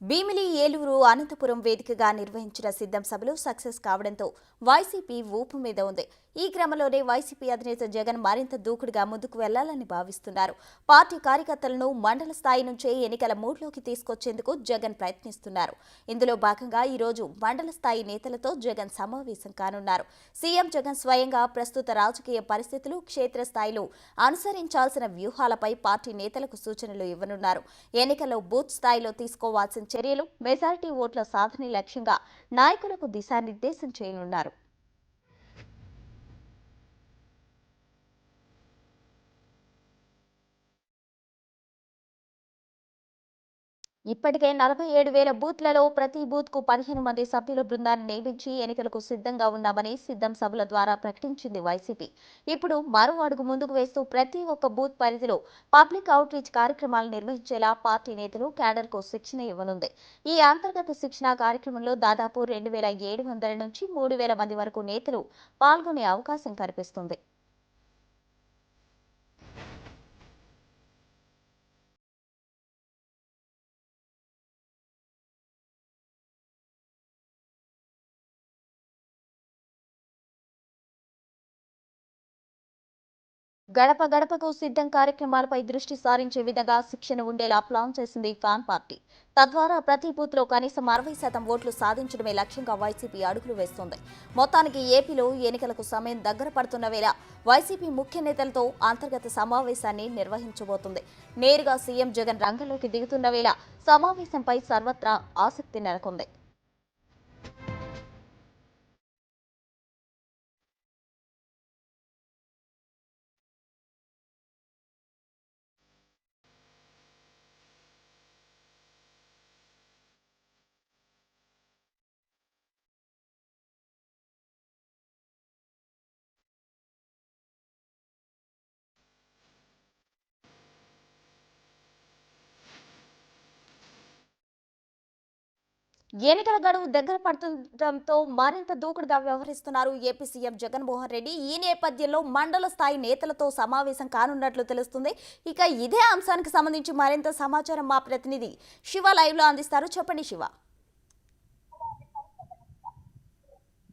భీమిలి, ఏలూరు, అనంతపురం వేదికగా నిర్వహించిన సిద్ధం సభలు సక్సెస్ కావడంతో వైసీపీ ఊపు మీద ఉంది. ఈ క్రమంలోనే వైసీపీ అధినేత జగన్ మరింత దూకుడుగా ముందుకు వెళ్లాలని భావిస్తున్నారు. పార్టీ కార్యకర్తలను మండల స్థాయి నుంచే ఎన్నికల మూడ్లోకి తీసుకొచ్చేందుకు జగన్ ప్రయత్నిస్తున్నారు. ఇందులో భాగంగా ఈ రోజు మండల స్థాయి నేతలతో జగన్ సమావేశం కానున్నారు. సీఎం జగన్ స్వయంగా ప్రస్తుత రాజకీయ పరిస్థితులు, క్షేత్రస్థాయిలో అనుసరించాల్సిన వ్యూహాలపై పార్టీ నేతలకు సూచనలు ఇవ్వనున్నారు. ఎన్నికల్లో బూత్ స్థాయిలో తీసుకోవాల్సిన చర్యలు, మెజారిటీ ఓట్ల సాధనే లక్ష్యంగా నాయకులకు దిశానిర్దేశం చేయనున్నారు. ఇప్పటికే 47,000 బూత్లలో ప్రతి బూత్కు 15 మంది సభ్యుల బృందాన్ని నియమించి ఎన్నికలకు సిద్ధంగా ఉన్నామని సిద్ధం సభల ద్వారా ప్రకటించింది వైసీపీ. ఇప్పుడు మరో అడుగు ముందుకు వేస్తూ ప్రతి ఒక్క బూత్ పరిధిలో పబ్లిక్ అవుట్రీచ్ కార్యక్రమాలు నిర్వహించేలా పార్టీ నేతలు, క్యాడర్కు శిక్షణ ఇవ్వనుంది. ఈ అంతర్గత శిక్షణ కార్యక్రమంలో దాదాపు 2,700 నుంచి 3,000 మంది వరకు నేతలు పాల్గొనే అవకాశం కనిపిస్తుంది. గడప గడపకు సిద్ధం కార్యక్రమాలపై దృష్టి సారించే విధంగా శిక్షణ ఉండేలా ప్లాన్ చేసింది ఫ్యాన్ పార్టీ. తద్వారా ప్రతి బూత్ లో కనీసం 60% ఓట్లు సాధించడమే లక్ష్యంగా వైసీపీ అడుగులు వేస్తోంది. మొత్తానికి ఏపీలో ఎన్నికలకు సమయం దగ్గర పడుతున్న వేళ వైసీపీ ముఖ్య నేతలతో అంతర్గత సమావేశాన్ని నిర్వహించబోతుంది. నేరుగా సీఎం జగన్ రంగంలోకి దిగుతున్న వేళ సమావేశంపై సర్వత్రా ఆసక్తి నెలకొంది. ఎన్నికల గడువు దగ్గర పడుతుండటంతో మరింత దూకుడుగా వ్యవహరిస్తున్నారు ఏపీ సీఎం జగన్మోహన్ రెడ్డి. ఈ నేపథ్యంలో మండల స్థాయి నేతలతో సమావేశం కానున్నట్లు తెలుస్తుంది. ఇక ఇదే అంశానికి సంబంధించి మరింత సమాచారం మా ప్రతినిధి శివ లైవ్ లో అందిస్తారు. చెప్పండి శివ.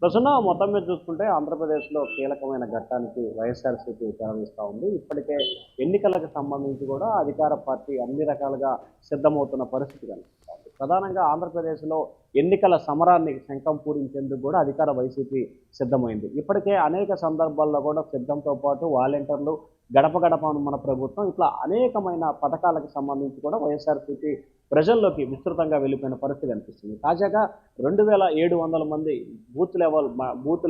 ప్రసన్న మొత్తం మీద చూసుకుంటే ఆంధ్రప్రదేశ్లో కీలకమైన ఘట్టానికి వైఎస్ఆర్సీపీ తెరలిస్తూ ఉంది. ఇప్పటికే ఎన్నికలకు సంబంధించి కూడా అధికార పార్టీ అన్ని రకాలుగా సిద్ధమవుతున్న పరిస్థితి కనిపిస్తుంది. ప్రధానంగా ఆంధ్రప్రదేశ్లో ఎన్నికల సమరాన్ని శంఖం పూరించేందుకు కూడా అధికార వైసీపీ సిద్ధమైంది. ఇప్పటికే అనేక సందర్భాల్లో కూడా సిద్ధంతో పాటు వాలంటీర్లు, గడప గడప మన ప్రభుత్వం, ఇట్లా అనేకమైన పథకాలకు సంబంధించి కూడా వైఎస్ఆర్సీపీ ప్రజల్లోకి విస్తృతంగా వెళ్ళిపోయిన పరిస్థితి కనిపిస్తుంది. తాజాగా 2,700 మంది బూత్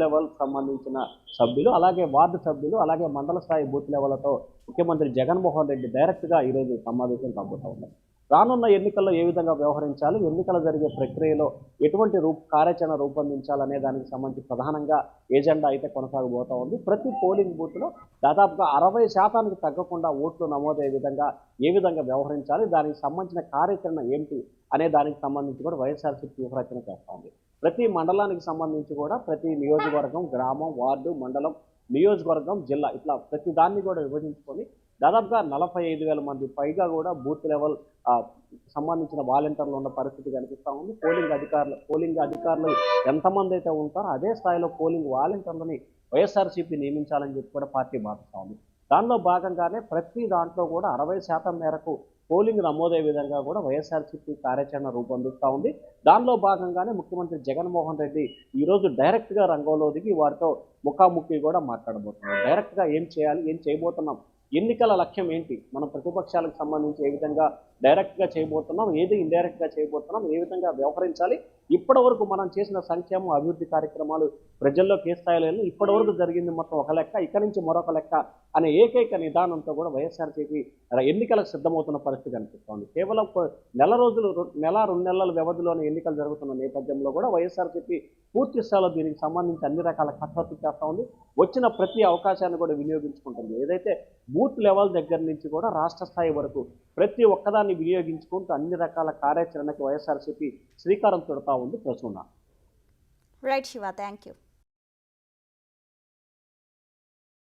లెవెల్ సంబంధించిన సభ్యులు, అలాగే వార్డు సభ్యులు, అలాగే మండల స్థాయి బూత్ లెవెల్తో ముఖ్యమంత్రి జగన్మోహన్ రెడ్డి డైరెక్ట్గా ఈరోజు సమావేశం కాబోతా ఉన్నారు. రానున్న ఎన్నికల్లో ఏ విధంగా వ్యవహరించాలి, ఎన్నికలు జరిగే ప్రక్రియలో ఎటువంటి కార్యాచరణ రూపొందించాలనే దానికి సంబంధించి ప్రధానంగా ఎజెండా అయితే కొనసాగబోతా ఉంది. ప్రతి పోలింగ్ బూత్లో దాదాపుగా 60% తగ్గకుండా ఓట్లు నమోదయ్యే విధంగా ఏ విధంగా వ్యవహరించాలి, దానికి సంబంధించిన కార్యాచరణ ఏంటి అనే దానికి సంబంధించి కూడా వైఎస్ఆర్సీపీ వ్యూహరచన చేస్తూ ఉంది. ప్రతి మండలానికి సంబంధించి కూడా ప్రతి నియోజకవర్గం, గ్రామం, వార్డు, మండలం, నియోజకవర్గం, జిల్లా, ఇట్లా ప్రతి దాన్ని కూడా విభజించుకొని దాదాపుగా 45,000 మంది పైగా కూడా బూత్ లెవెల్ సంబంధించిన వాలంటీర్లు ఉన్న పరిస్థితి కనిపిస్తూ ఉంది. పోలింగ్ అధికారులు ఎంతమంది అయితే ఉంటారో అదే స్థాయిలో పోలింగ్ వాలంటీర్లని వైఎస్ఆర్సీపీ నియమించాలని చెప్పి కూడా పార్టీ భావిస్తూ ఉంది. దానిలో భాగంగానే ప్రతి దాంట్లో కూడా 60% మేరకు పోలింగ్ నమోదయ్యే విధంగా కూడా వైఎస్ఆర్సీపీ కార్యాచరణ రూపొందిస్తూ ఉంది. దానిలో భాగంగానే ముఖ్యమంత్రి జగన్మోహన్ రెడ్డి ఈరోజు డైరెక్ట్గా రంగంలో దిగి వారితో ముఖాముఖి కూడా మాట్లాడబోతున్నారు. డైరెక్ట్గా ఏం చేయాలి, ఏం చేయబోతున్నాం, ఎన్నికల లక్ష్యం ఏంటి, మనం ప్రతిపక్షాలకు సంబంధించి ఏ విధంగా డైరెక్ట్గా చేయబోతున్నాం, ఏది ఇండైరెక్ట్గా చేయబోతున్నాం, ఏ విధంగా వ్యవహరించాలి, ఇప్పటి వరకు మనం చేసిన సంక్షేమ అభివృద్ధి కార్యక్రమాలు ప్రజల్లోకి ఏ స్థాయిలో ఇప్పటి వరకు జరిగింది మొత్తం ఒక లెక్క, ఇక్కడి నుంచి మరొక లెక్క అనే ఏకైక నిదానంతో కూడా వైఎస్ఆర్సీపీ ఎన్నికలకు సిద్ధమవుతున్న పరిస్థితి కనిపిస్తోంది. కేవలం నెల 2 నెలల వ్యవధిలోనే ఎన్నికలు జరుగుతున్న నేపథ్యంలో కూడా వైఎస్ఆర్సీపీ పూర్తి స్థాయిలో దీనికి సంబంధించి అన్ని రకాల కసరత్తు చేస్తూ ఉంది. వచ్చిన ప్రతి అవకాశాన్ని కూడా వినియోగించుకుంటుంది. ఏదైతే బూత్ లెవెల్ దగ్గర నుంచి కూడా రాష్ట్ర స్థాయి వరకు ప్రతి ఒక్కదాన్ని వినియోగించుకుంటూ అన్ని రకాల కార్యాచరణకు వైఎస్ఆర్సీపీ శ్రీకారం చుడతా ఉంది. Prasanna. Right Shiva, thank you.